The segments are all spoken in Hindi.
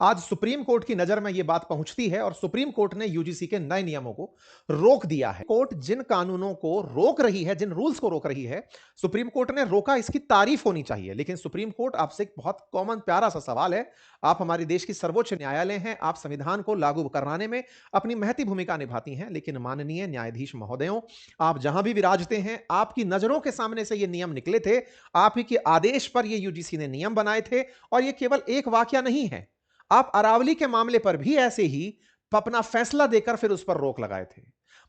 आज सुप्रीम कोर्ट की नजर में यह बात पहुंचती है और सुप्रीम कोर्ट ने यूजीसी के नए नियमों को रोक दिया है। कोर्ट जिन कानूनों को रोक रही है, जिन रूल्स को रोक रही है, सुप्रीम कोर्ट ने रोका, इसकी तारीफ होनी चाहिए। लेकिन सुप्रीम कोर्ट आपसे एक बहुत कॉमन प्यारा सा सवाल है। आप हमारे देश की सर्वोच्च न्यायालय हैं, आप संविधान को लागू कराने में अपनी महती भूमिका निभाती हैं। लेकिन माननीय न्यायाधीश महोदयों, आप जहां भी विराजते हैं, आपकी नजरों के सामने से ये नियम निकले थे, आप ही के आदेश पर ये यूजीसी ने नियम बनाए थे। और ये केवल एक वाकया नहीं है, आप अरावली के मामले पर भी ऐसे ही अपना फैसला देकर फिर उस पर रोक लगाए थे।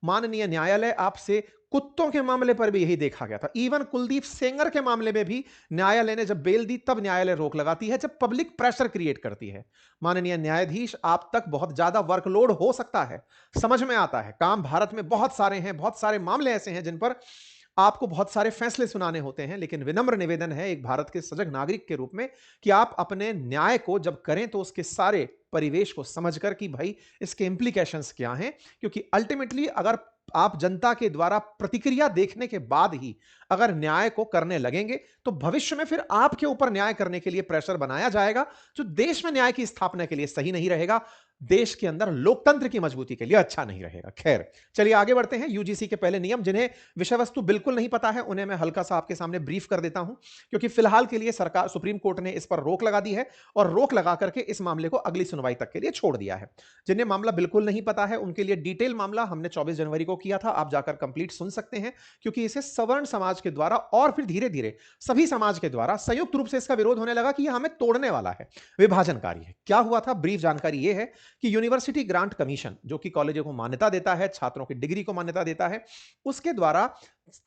माननीय न्यायालय, आपसे कुत्तों के मामले पर भी यही देखा गया था। इवन कुलदीप सेंगर के मामले में भी न्यायालय ने जब बेल दी तब न्यायालय रोक लगाती है, जब पब्लिक प्रेशर क्रिएट करती है। माननीय न्यायाधीश, आप तक बहुत ज्यादा वर्कलोड हो सकता है, समझ में आता है। काम भारत में बहुत सारे हैं, बहुत सारे मामले ऐसे हैं जिन पर आपको बहुत सारे फैसले सुनाने होते हैं। लेकिन विनम्र निवेदन है एक भारत के सजग नागरिक के रूप में कि आप अपने न्याय को जब करें तो उसके सारे परिवेश को समझकर कि भाई इसके इंप्लीकेशंस क्या हैं। क्योंकि अल्टीमेटली अगर आप जनता के द्वारा प्रतिक्रिया देखने के बाद ही अगर न्याय को करने लगेंगे तो भविष्य में फिर आपके ऊपर न्याय करने के लिए प्रेशर बनाया जाएगा, जो देश में न्याय की स्थापना के लिए सही नहीं रहेगा, देश के अंदर लोकतंत्र की मजबूती के लिए अच्छा नहीं रहेगा। खैर, चलिए आगे बढ़ते हैं। यूजीसी के पहले नियम, जिन्हें विषय वस्तु बिल्कुल नहीं पता है, उन्हें मैं हल्का सा आपके सामने ब्रीफ कर देता हूं। क्योंकि फिलहाल के लिए सरकार, सुप्रीम कोर्ट ने इस पर रोक लगा दी है और रोक लगा करके इस मामले को अगली सुनवाई तक के लिए छोड़ दिया है। जिन्हें मामला बिल्कुल नहीं पता है उनके लिए डिटेल मामला हमने 24 जनवरी को किया था, आप जाकर कंप्लीट सुन सकते हैं। क्योंकि इसे सवर्ण समाज के द्वारा और फिर धीरे धीरे सभी समाज के द्वारा संयुक्त रूप से इसका विरोध होने लगा कि यह हमें तोड़ने वाला है, विभाजनकारी है। क्या हुआ था, ब्रीफ जानकारी यह है कि यूनिवर्सिटी ग्रांट कमीशन, जो कि कॉलेजों को मान्यता देता है, छात्रों की डिग्री को मान्यता देता है, उसके द्वारा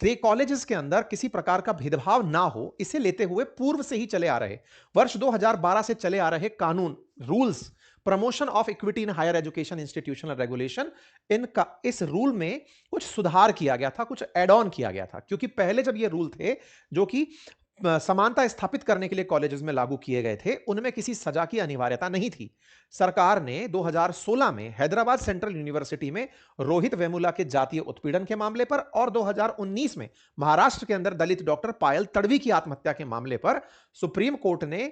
कॉलेजेस के अंदर किसी प्रकार का भेदभाव ना हो, इसे लेते हुए पूर्व से ही चले आ रहे, वर्ष 2012 से चले आ रहे कानून, rules, promotion of equity in higher education institutional regulation, इनका इस रूल में कुछ सुधार किया गया था, कुछ एड ऑन किया गया था। क्योंकि पहले जब ये रूल थे जो कि समानता स्थापित करने के लिए कॉलेजेस में लागू किए गए थे, उनमें किसी सजा की अनिवार्यता नहीं थी। सरकार ने 2016 में हैदराबाद सेंट्रल यूनिवर्सिटी में रोहित वेमुला के जातीय उत्पीड़न के मामले पर और 2019 में महाराष्ट्र के अंदर दलित डॉक्टर पायल तड़वी की आत्महत्या के मामले पर सुप्रीम कोर्ट ने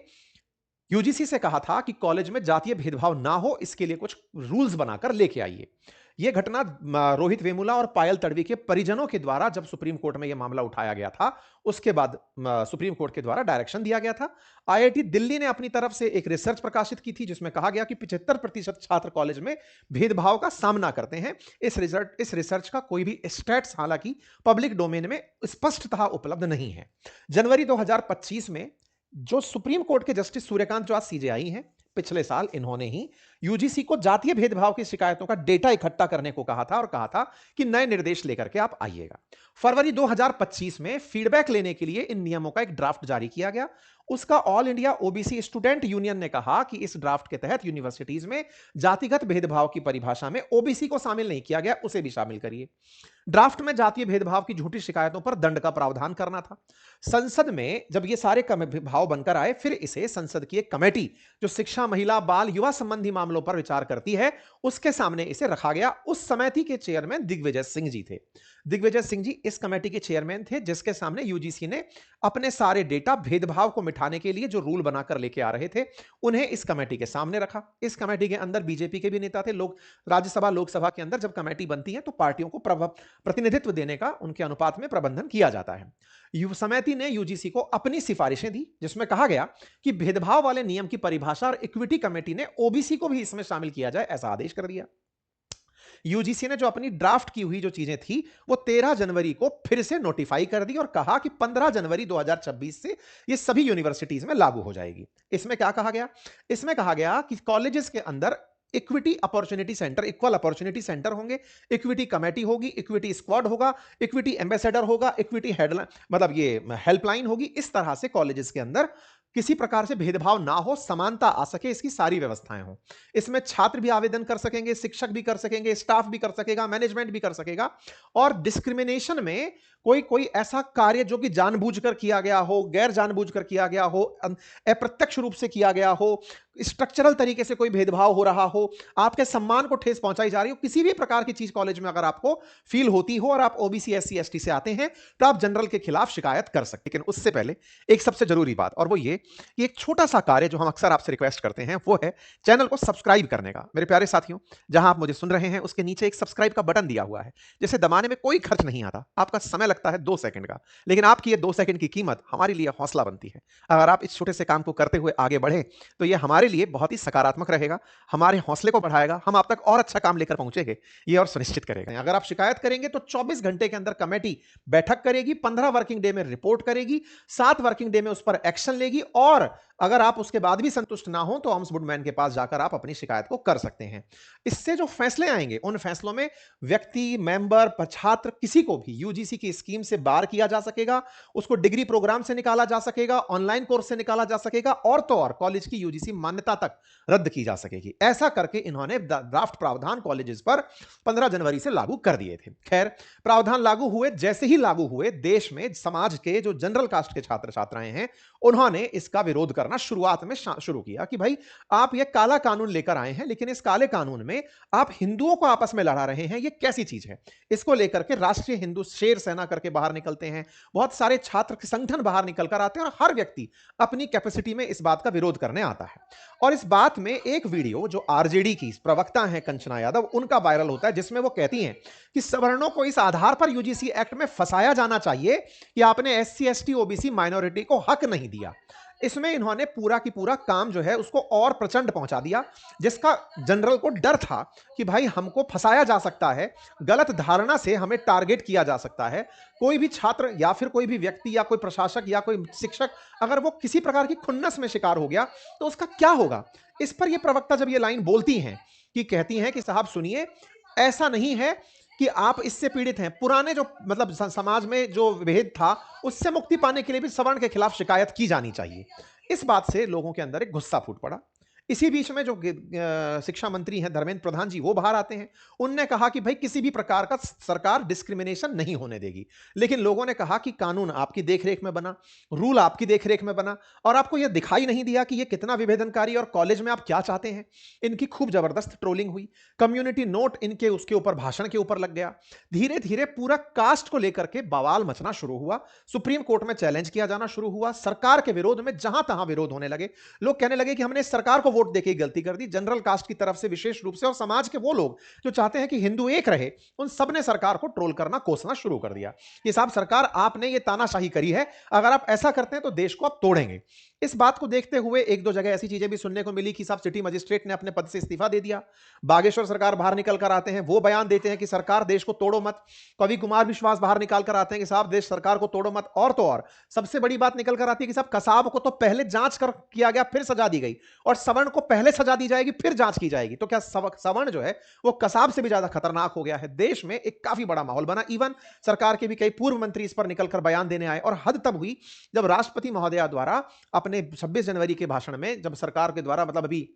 यूजीसी से कहा था कि कॉलेज में जातीय भेदभाव ना हो, इसके लिए कुछ रूल्स बनाकर लेके आइए। यह घटना रोहित वेमुला और पायल तड़वी के परिजनों के द्वारा जब सुप्रीम कोर्ट में यह मामला उठाया गया था, उसके बाद सुप्रीम कोर्ट के द्वारा डायरेक्शन दिया गया था। आईआईटी दिल्ली ने अपनी तरफ से एक रिसर्च प्रकाशित की थी जिसमें कहा गया कि 75% छात्र कॉलेज में भेदभाव का सामना करते हैं। इस रिसर्च का कोई भी स्टैट्स हालांकि पब्लिक डोमेन में स्पष्टतः उपलब्ध नहीं है। जनवरी 2025 में जो सुप्रीम कोर्ट के जस्टिस सूर्यकांत, जो आज सीजेआई हैं, पिछले साल इन्होंने ही यूजीसी को जातीय भेदभाव की शिकायतों का डेटा इकट्ठा करने को कहा था और कहा था कि नए निर्देश लेकर के आप आइएगा। फरवरी 2025 में फीडबैक लेने के लिए इन नियमों का एक ड्राफ्ट जारी किया गया। उसका all India OBC student union ने कहा कि इस ड्राफ्ट के तहत यूनिवर्सिटीज में जातिगत भेदभाव की परिभाषा में ओबीसी को शामिल नहीं किया गया, उसे भी शामिल करिए। ड्राफ्ट में जातीय भेदभाव की झूठी शिकायतों पर दंड का प्रावधान करना था। संसद में जब ये सारे भाव बनकर आए, फिर इसे संसद की एक कमेटी जो शिक्षा, महिला, बाल, युवा संबंधी मामलों पर विचार करती है, उसके सामने इसे रखा गया। उस समिति के चेयरमैन दिग्विजय सिंह जी थे। दिग्विजय सिंह जी इस कमेटी के चेयरमैन थे जिसके सामने यूजीसी ने अपने सारे डेटा, भेदभाव को मिटाने के लिए जो रूल बनाकर लेके आ रहे थे, उन्हें इस कमेटी के सामने रखा। इस कमेटी के अंदर बीजेपी के भी नेता थे। लोग राज्यसभा, लोकसभा के अंदर जब कमेटी बनती है तो पार्टियों को प्रतिनिधित्व देने का उनके अनुपात में प्रबंधन किया जाता है। समिति ने यूजीसी को अपनी सिफारिशें दी जिसमें कहा गया कि भेदभाव वाले नियम की परिभाषा, और इक्विटी कमेटी ने ओबीसी को भी इसमें शामिल किया जाए, ऐसा आदेश कर दिया। यूजीसी ने जो अपनी ड्राफ्ट की हुई जो चीजें थी वो 13 जनवरी को फिर से नोटिफाई कर दी और कहा कि 15 जनवरी 2026 से ये सभी यूनिवर्सिटीज में लागू हो जाएगी। इसमें क्या कहा गया? इसमें कहा गया कि कॉलेजेस के अंदर equity opportunity centre, equal opportunity centre होंगे, इक्विटी कमेटी होगी, इक्विटी स्क्वाड होगा, इक्विटी एम्बेसडर होगा, इक्विटी हेडलाइन, मतलब ये हेल्पलाइन होगी। इस तरह से कॉलेजेस के अंदर किसी प्रकार से भेदभाव ना हो, समानता आ सके, इसकी सारी व्यवस्थाएं हों। इसमें छात्र भी आवेदन कर सकेंगे, शिक्षक भी कर सकेंगे, स्टाफ भी कर सकेगा, मैनेजमेंट भी कर सकेगा। और डिस्क्रिमिनेशन में कोई कोई ऐसा कार्य जो कि जानबूझकर किया गया हो, गैर जानबूझकर किया गया हो, अप्रत्यक्ष रूप से किया गया हो, स्ट्रक्चरल तरीके से कोई भेदभाव हो रहा हो, आपके सम्मान को ठेस पहुंचाई जा रही हो, किसी भी प्रकार की चीज कॉलेज में अगर आपको फील होती हो और आप ओबीसी एससी एसटी से आते हैं, तो आप जनरल के खिलाफ शिकायत कर सकते हैं। लेकिन उससे पहले एक सबसे जरूरी बात, और वो ये कि एक छोटा सा कार्य जो हम अक्सर आपसे रिक्वेस्ट करते हैं, वो है चैनल को सब्सक्राइब करने का। मेरे प्यारे साथियों, जहां आप मुझे सुन रहे हैं उसके नीचे एक सब्सक्राइब का बटन दिया हुआ है, जिसे दबाने में कोई खर्च नहीं आता, आपका समय लगता है 2 सेकंड का, लेकिन आपकी ये 2 सेकंड की कीमत हमारे लिए हौसला बनती है। अगर आप इस छोटे से काम को करते हुए आगे बढ़े, तो ये हमारे लिए बहुत ही सकारात्मक रहेगा, हमारे हौसले को बढ़ाएगा, हम आप तक और अच्छा काम लेकर पहुंचेंगे, ये और सुनिश्चित करेगा। अगर आप शिकायत करेंगे तो 24 घंटे के अंदर कमेटी बैठक करेगी, 15 वर्किंग डे में रिपोर्ट करेगी, 7 वर्किंग डे में उस पर एक्शन लेगी, और अगर आप उसके बाद भी संतुष्ट ना हो तो ऑम्बुड्समैन के पास जाकर आप अपनी शिकायत को कर सकते हैं। इससे जो फैसले आएंगे, उन फैसलों में व्यक्ति, मेंबर, छात्र, किसी को भी यूजीसी की स्कीम से बाहर किया जा सकेगा, उसको डिग्री प्रोग्राम से निकाला जा सकेगा, ऑनलाइन कोर्स से निकाला जा सकेगा, और तो और कॉलेज की यूजीसी मान्यता तक रद्द की जा सकेगी। ऐसा करके इन्होंने ड्राफ्ट प्रावधान कॉलेजेस पर 15 जनवरी से लागू कर दिए थे। खैर, प्रावधान लागू हुए, जैसे ही लागू हुए, देश में समाज के जो जनरल कास्ट के छात्र छात्राएं हैं, उन्होंने इसका विरोध करना शुरुआत में शुरू किया कि भाई, आप ये काला कानून लेकर आए हैं, लेकिन इस काले कानून में आप हिंदुओं को आपस में लड़ा रहे हैं, ये कैसी चीज है। इसको लेकर के राष्ट्रीय हिंदू शेर सेना करके बाहर निकलते हैं, बहुत सारे छात्र संगठन बाहर निकलकर आते हैं, और हर व्यक्ति अपनी कैपेसिटी में इस बात का विरोध करने आता है। और इस बात में एक वीडियो जो आरजेडी की प्रवक्ता हैं कंचना यादव, उनका वायरल होता है, जिसमें वो कहती हैं कि सवर्णों को इस आधार पर यूजीसी एक्ट में फंसाया जाना चाहिए कि आपने एससी एसटी ओबीसी माइनॉरिटी को हक नहीं दिया। इसमें इन्होंने पूरा की पूरा काम जो है उसको और प्रचंड पहुंचा दिया, जिसका जनरल को डर था कि भाई हमको फंसाया जा सकता है, गलत धारणा से हमें टारगेट किया जा सकता है। कोई भी छात्र या फिर कोई भी व्यक्ति या कोई प्रशासक या कोई शिक्षक, अगर वो किसी प्रकार की खुन्नस में शिकार हो गया तो उसका क्या होगा। इस पर ये प्रवक्ता जब ये लाइन बोलती हैं, कि कहती हैं कि साहब सुनिए, ऐसा नहीं है कि आप इससे पीड़ित हैं, पुराने जो मतलब समाज में जो भेद था, उससे मुक्ति पाने के लिए भी सवर्ण के खिलाफ शिकायत की जानी चाहिए। इस बात से लोगों के अंदर एक गुस्सा फूट पड़ा। इसी बीच में जो शिक्षा मंत्री हैं धर्मेंद्र प्रधान जी, वो बाहर आते हैं। उनने कहा कि भाई किसी भी प्रकार का सरकार डिस्क्रिमिनेशन नहीं होने देगी, लेकिन लोगों ने कहा कि कानून आपकी देखरेख में बना, रूल आपकी देखरेख में बना, और आपको यह दिखाई नहीं दिया कि यह कितना विभेदनकारी, और कॉलेज में आप क्या चाहते हैं। इनकी खूब जबरदस्त ट्रोलिंग हुई, कम्युनिटी नोट इनके उसके ऊपर भाषण के ऊपर लग गया। धीरे धीरे पूरा कास्ट को लेकर के बवाल मचना शुरू हुआ, सुप्रीम कोर्ट में चैलेंज किया जाना शुरू हुआ। सरकार के विरोध में जहां तहां विरोध होने लगे, लोग कहने लगे कि हमने सरकार को वोट देके गलती कर दी। जनरल कास्ट की तरफ से विशेष रूप से, और समाज के वो लोग जो चाहते हैं कि हिंदू एक रहे, उन सब ने सरकार को ट्रोल करना, कोसना शुरू कर दिया कि साहब सरकार, आपने ये तानाशाही करी है, अगर आप ऐसा करते हैं तो देश को आप तोड़ेंगे। इस बात को देखते हुए एक दो जगह ऐसी चीजें भी सुनने को मिली कि साहब सिटी मजिस्ट्रेट ने अपने पद से इस्तीफा दे दिया। बागेश्वर सरकार बाहर निकल कर आते हैं, वो बयान देते हैं कि सरकार देश को तोड़ो मत। कवि कुमार विश्वास बाहर निकाल कर आते हैं कि साहब देश सरकार को तोड़ो मत। और तो और सबसे बड़ी बात निकल कर आती है कि साहब कसाब को तो पहले जांच कर किया गया, फिर सजा दी गई, और सवर्ण को पहले सजा दी जाएगी फिर जांच की जाएगी। तो क्या सवर्ण जो है वो कसाब से भी ज्यादा खतरनाक हो गया है। देश में एक काफी बड़ा माहौल बना। इवन सरकार के भी कई पूर्व मंत्री इस पर निकलकर बयान देने आए, और हद तब हुई जब राष्ट्रपति महोदया द्वारा अपने 26 जनवरी के भाषण में, जब सरकार के द्वारा मतलब अभी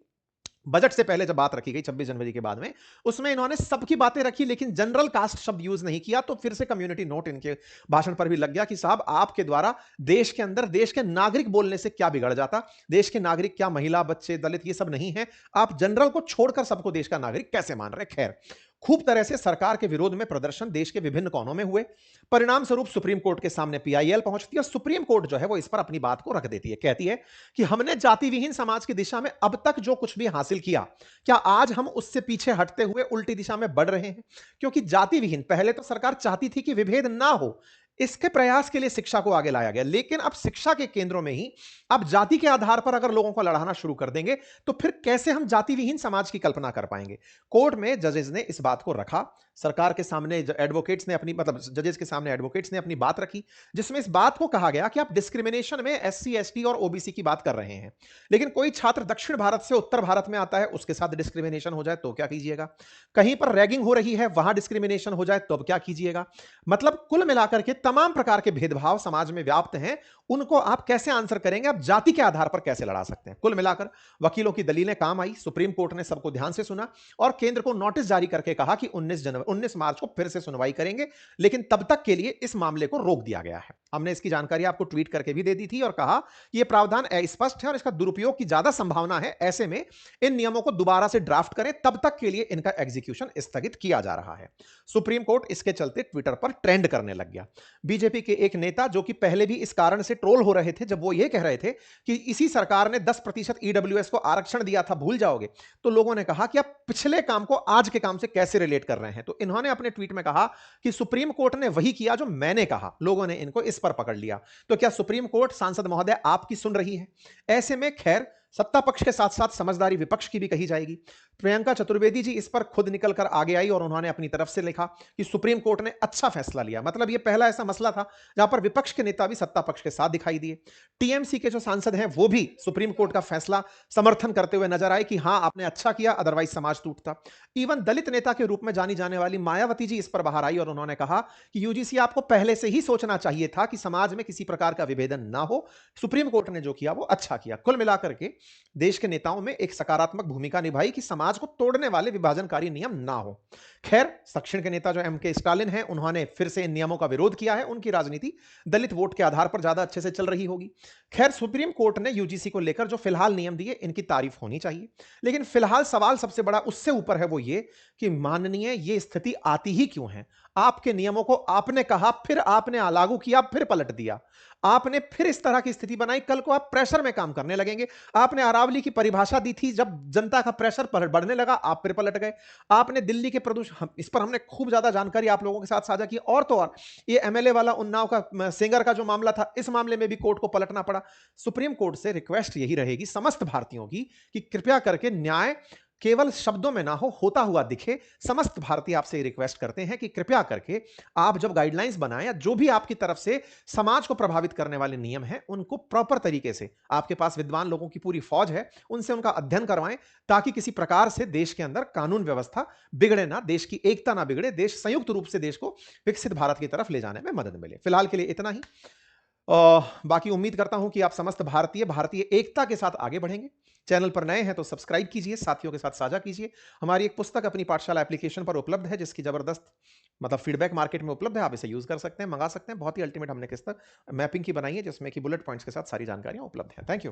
बजट से पहले जब बात रखी गई 26 जनवरी के बाद में, उसमें इन्होंने सबकी बातें रखी, लेकिन जनरल कास्ट शब्द यूज नहीं किया। तो फिर से कम्युनिटी नोट इनके भाषण पर भी लग गया कि साहब आपके द्वारा देश के अंदर देश के नागरिक बोलने से क्या बिगड़ जाता। देश के नागरिक क्या महिला, बच्चे, दलित, ये सब नहीं है, आप जनरल को छोड़कर सबको देश का नागरिक कैसे मान रहे। खैर, खूब तरह से सरकार के विरोध में प्रदर्शन देश के विभिन्न कोनों में हुए। परिणाम स्वरूप सुप्रीम कोर्ट के सामने पीआईएल पहुंचती है। सुप्रीम कोर्ट जो है वो इस पर अपनी बात को रख देती है, कहती है कि हमने जाति विहीन समाज की दिशा में अब तक जो कुछ भी हासिल किया, क्या आज हम उससे पीछे हटते हुए उल्टी दिशा में बढ़ रहे हैं। क्योंकि जाति विहीन, पहले तो सरकार चाहती थी कि विभेद ना हो, इसके प्रयास के लिए शिक्षा को आगे लाया गया, लेकिन अब शिक्षा के केंद्रों में ही अब जाति के आधार पर अगर लोगों को लड़ाना शुरू कर देंगे, तो फिर कैसे हम जाति विहीन समाज की कल्पना कर पाएंगे। कोर्ट में जजेस ने इस बात को रखा, सरकार के सामने एडवोकेट्स ने अपनी, मतलब जजेस के सामने एडवोकेट्स ने अपनी बात रखी, जिसमें इस बात को कहा गया कि आप डिस्क्रिमिनेशन में एससी एसटी और ओबीसी की बात कर रहे हैं, लेकिन कोई छात्र दक्षिण भारत से उत्तर भारत में आता है, उसके साथ डिस्क्रिमिनेशन हो जाए तो क्या कीजिएगा। कहीं पर रैगिंग हो रही है, वहां डिस्क्रिमिनेशन हो जाए तो अब क्या कीजिएगा। मतलब कुल मिलाकर के तमाम प्रकार के भेदभाव समाज में व्याप्त हैं, उनको आप कैसे आंसर करेंगे? आप जाति के आधार पर कैसे लड़ा सकते हैं? कुल मिलाकर वकीलों की दलीलें काम आई, सुप्रीम कोर्ट ने सबको ध्यान से सुना और केंद्र को नोटिस जारी करके कहा कि 19 मार्च को फिर से सुनवाई करेंगे, लेकिन तब तक के लिए इस मामले को रोक दिया गया है। हमने इसकी जानकारी आपको ट्वीट करके भी दे दी थी और कहा कि यह प्रावधान अस्पष्ट है और इसका दुरुपयोग की ज्यादा संभावना है। ऐसे में इन नियमों को दोबारा से ड्राफ्ट करें, तब तक के लिए इनका एग्जीक्यूशन स्थगित किया जा रहा है। सुप्रीम कोर्ट इसके चलते ट्विटर पर ट्रेंड करने लग गया। बीजेपी के एक नेता जो कि पहले भी इस कारण से ट्रोल हो रहे थे, जब वो ये कह रहे थे कि इसी सरकार ने 10% ईडब्ल्यूएस को आरक्षण दिया था, भूल जाओगे, तो लोगों ने कहा कि आप पिछले काम को आज के काम से कैसे रिलेट कर रहे हैं। तो इन्होंने अपने ट्वीट में कहा कि सुप्रीम कोर्ट ने वही किया जो मैंने कहा। लोगों ने इनको इस पर पकड़ लिया। तो क्या सुप्रीम कोर्ट, सांसद महोदय, आपकी सुन रही है? ऐसे में खैर सत्ता पक्ष के साथ साथ समझदारी विपक्ष की भी कही जाएगी। प्रियंका चतुर्वेदी जी इस पर खुद निकलकर आगे आई और उन्होंने अपनी तरफ से लिखा कि सुप्रीम कोर्ट ने अच्छा फैसला लिया। मतलब यह पहला ऐसा मसला था जहां पर विपक्ष के नेता भी सत्ता पक्ष के साथ दिखाई दिए। टीएमसी के जो सांसद हैं वो भी सुप्रीम कोर्ट का फैसला समर्थन करते हुए नजर आए कि हां, आपने अच्छा किया, अदरवाइज समाज टूटता। इवन दलित नेता के रूप में जानी जाने वाली मायावती जी इस पर बाहर आई और उन्होंने कहा कि यूजीसी आपको पहले से ही सोचना चाहिए था कि समाज में किसी प्रकार का विभेदन ना हो। सुप्रीम कोर्ट ने जो किया वो अच्छा किया। कुल मिलाकर के देश के नेताओं में एक सकारात्मक भूमिका निभाई कि समाज को तोड़ने वाले विभाजनकारी नियम ना हो। खैर, दक्षिण के नेता जो एमके स्टालिन हैं, उन्होंने फिर से इन नियमों का विरोध किया है। उनकी राजनीति दलित वोट के आधार पर ज्यादा अच्छे से चल रही होगी। खैर, सुप्रीम कोर्ट ने यूजीसी को लेकर जो फिलहाल नियम दिए, इनकी तारीफ होनी चाहिए। लेकिन फिलहाल सवाल सबसे बड़ा उससे ऊपर है, वो ये कि माननीय, ये स्थिति आती ही क्यों है? आपके नियमों को आपने कहा, फिर आपने लागू किया, फिर पलट दिया। आपने फिर इस तरह की स्थिति बनाई। कल को आप प्रेशर में काम करने लगेंगे। आपने अरावली की परिभाषा दी थी, जब जनता का प्रेशर बढ़ने लगा, आप फिर पलट गए। आपने दिल्ली के प्रदूषण, इस पर हमने खूब ज्यादा जानकारी आप लोगों के साथ साझा की। और तो और ये एमएलए वाला उन्नाव का सिंगर का जो मामला था, इस मामले में भी कोर्ट को पलटना पड़ा। सुप्रीम कोर्ट से रिक्वेस्ट यही रहेगी समस्त भारतीयों की कि कृपया करके न्याय केवल शब्दों में ना हो, होता हुआ दिखे। समस्त भारतीय आपसे रिक्वेस्ट करते हैं कि कृपया करके आप जब गाइडलाइंस बनाएं या जो भी आपकी तरफ से समाज को प्रभावित करने वाले नियम हैं, उनको प्रॉपर तरीके से, आपके पास विद्वान लोगों की पूरी फौज है, उनसे उनका अध्ययन करवाएं, ताकि किसी प्रकार से देश के अंदर कानून व्यवस्था बिगड़े ना, देश की एकता ना बिगड़े, देश संयुक्त रूप से देश को विकसित भारत की तरफ ले जाने में मदद मिले। फिलहाल के लिए इतना ही। बाकी उम्मीद करता हूं कि आप समस्त भारतीय एकता के साथ आगे बढ़ेंगे। चैनल पर नए हैं तो सब्सक्राइब कीजिए, साथियों के साथ साझा कीजिए। हमारी एक पुस्तक अपनी पाठशाला एप्लीकेशन पर उपलब्ध है, जिसकी जबरदस्त मतलब फीडबैक मार्केट में उपलब्ध है। आप इसे यूज कर सकते हैं, मंगा सकते हैं। बहुत ही अल्टीमेट हमने पुस्तक मैपिंग की बनाई है, जिसमें कि बुलेट पॉइंट्स के साथ सारी जानकारियां उपलब्ध हैं। Thank you.